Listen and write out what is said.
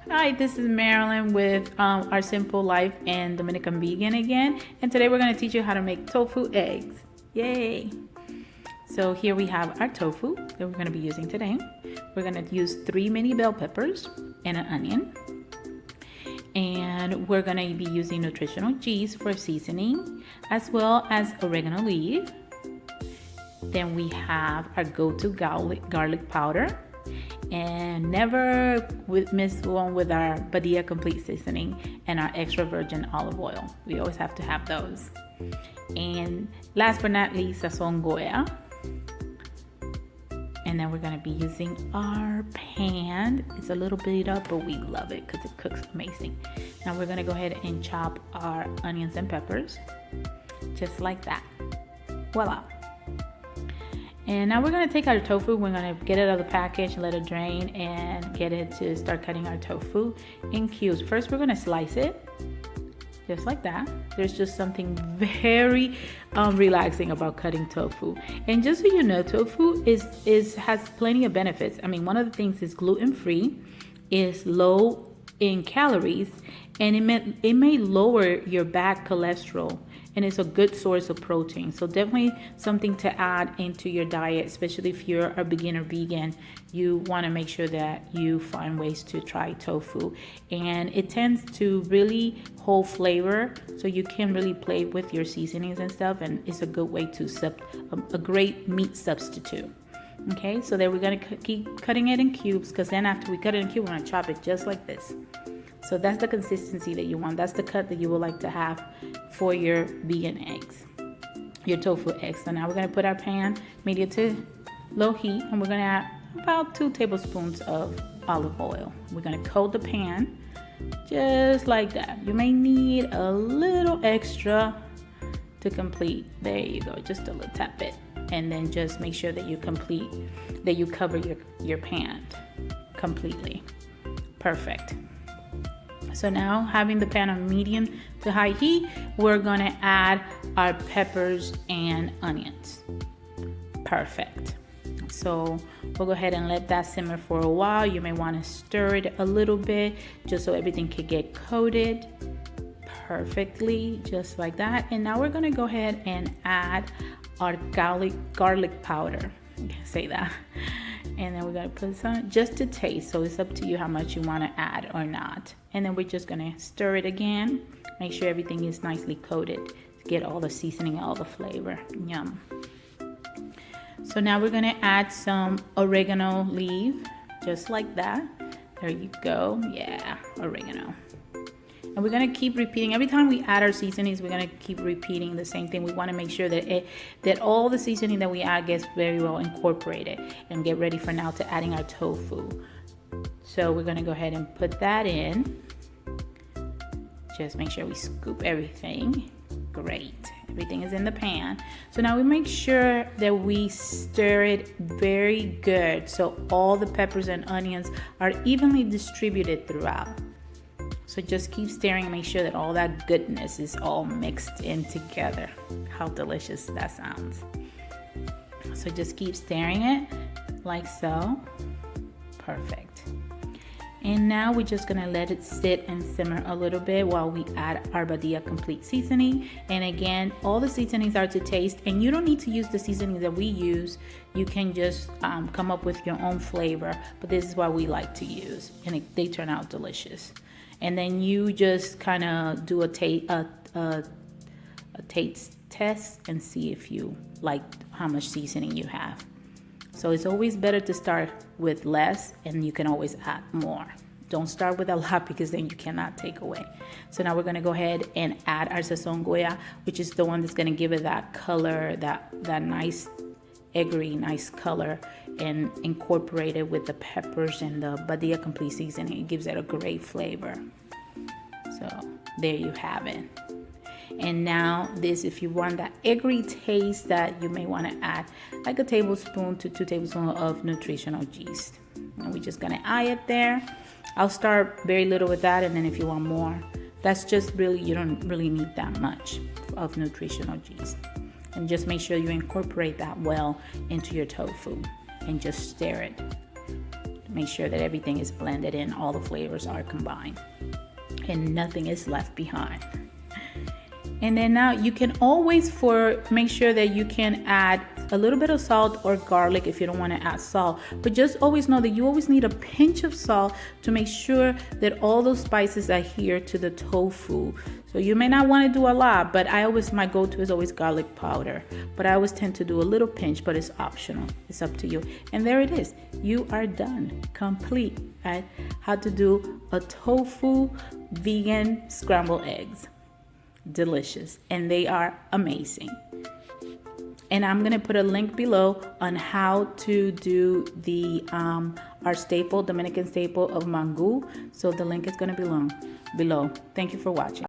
Hi, this is Marilyn with Our Simple Life and Dominican Vegan again. And today we're going to teach you how to make tofu eggs. Yay! So here we have our tofu that we're going to be using today. We're going to use 3 mini bell peppers and an onion. And we're going to be using nutritional yeast for seasoning, as well as oregano leaf. Then we have our go-to garlic powder. And never miss one with our Badia complete seasoning and our extra virgin olive oil. We always have to have those. And last but not least, sazon goya. And then we're going to be using our pan. It's a little beat up, but we love it because it cooks amazing. Now we're going to go ahead and chop our onions and peppers just like that. Voila. And now we're going to take our tofu, we're going to get it out of the package, let it drain, and get it to start cutting our tofu in cubes. First, we're going to slice it, just like that. There's just something very relaxing about cutting tofu. And just so you know, tofu has plenty of benefits. I mean, one of the things is gluten-free, is low in calories, and it may lower your bad cholesterol. And it's a good source of protein. So definitely something to add into your diet, especially if you're a beginner vegan. You want to make sure that you find ways to try tofu. And it tends to really hold flavor, so you can really play with your seasonings and stuff. And it's a good way to a great meat substitute. Okay, so then we're going to keep cutting it in cubes, because then after we cut it in cubes, we're going to chop it just like this. So that's the consistency that you want. That's the cut that you would like to have for your vegan eggs, your tofu eggs. So now we're going to put our pan medium to low heat, and we're going to add about 2 tablespoons of olive oil. We're going to coat the pan just like that. You may need a little extra to complete. There you go, just a little tap bit. And then just make sure that you cover your pan completely. Perfect. So now, having the pan on medium to high heat, we're going to add our peppers and onions. Perfect. So we'll go ahead and let that simmer for a while. You may want to stir it a little bit just so everything can get coated perfectly, just like that. And now we're going to go ahead and add our garlic powder. I can say that. And then we're going to put some just to taste. So it's up to you how much you want to add or not. And then we're just going to stir it again. Make sure everything is nicely coated to get all the seasoning, all the flavor. Yum. So now we're going to add some oregano leaf, just like that. There you go. Yeah, oregano. And we're going to keep repeating. Every time we add our seasonings, we're going to keep repeating the same thing. We want to make sure that all the seasoning that we add gets very well incorporated, and get ready for now to adding our tofu. So we're going to go ahead and put that in. Just make sure we scoop everything. Great. Everything is in the pan. So now we make sure that we stir it very good, so all the peppers and onions are evenly distributed throughout. So just keep stirring and make sure that all that goodness is all mixed in together. How delicious that sounds. So just keep stirring it like so. Perfect. And now we're just going to let it sit and simmer a little bit while we add our Badia complete seasoning. And again, all the seasonings are to taste, and you don't need to use the seasonings that we use. You can just come up with your own flavor, but this is what we like to use, and they turn out delicious. And then you just kind of do a taste test and see if you like how much seasoning you have. So it's always better to start with less, and you can always add more. Don't start with a lot, because then you cannot take away. So now we're going to go ahead and add our sazon goya, which is the one that's going to give it that color, that nice eggery, nice color, and incorporate it with the peppers and the Badia complete seasoning. It gives it a great flavor. So there you have it. And now this, if you want that eggery taste, that you may want to add like a tablespoon to 2 tablespoons of nutritional yeast. And we're just going to eye it there. I'll start very little with that, and then if you want more, that's just really, you don't really need that much of nutritional yeast. And just make sure you incorporate that well into your tofu, and just stir it. Make sure that everything is blended in, all the flavors are combined, and nothing is left behind. And then now you can always make sure that you can add a little bit of salt or garlic if you don't want to add salt. But just always know that you always need a pinch of salt to make sure that all those spices adhere to the tofu. So you may not want to do a lot, but my go-to is always garlic powder. But I always tend to do a little pinch, but it's optional. It's up to you. And there it is. You are done. Complete at how to do a tofu vegan scrambled eggs. Delicious, and they are amazing. And I'm gonna put a link below on how to do the our staple, Dominican staple of Mangu. So the link is gonna be below. Thank you for watching.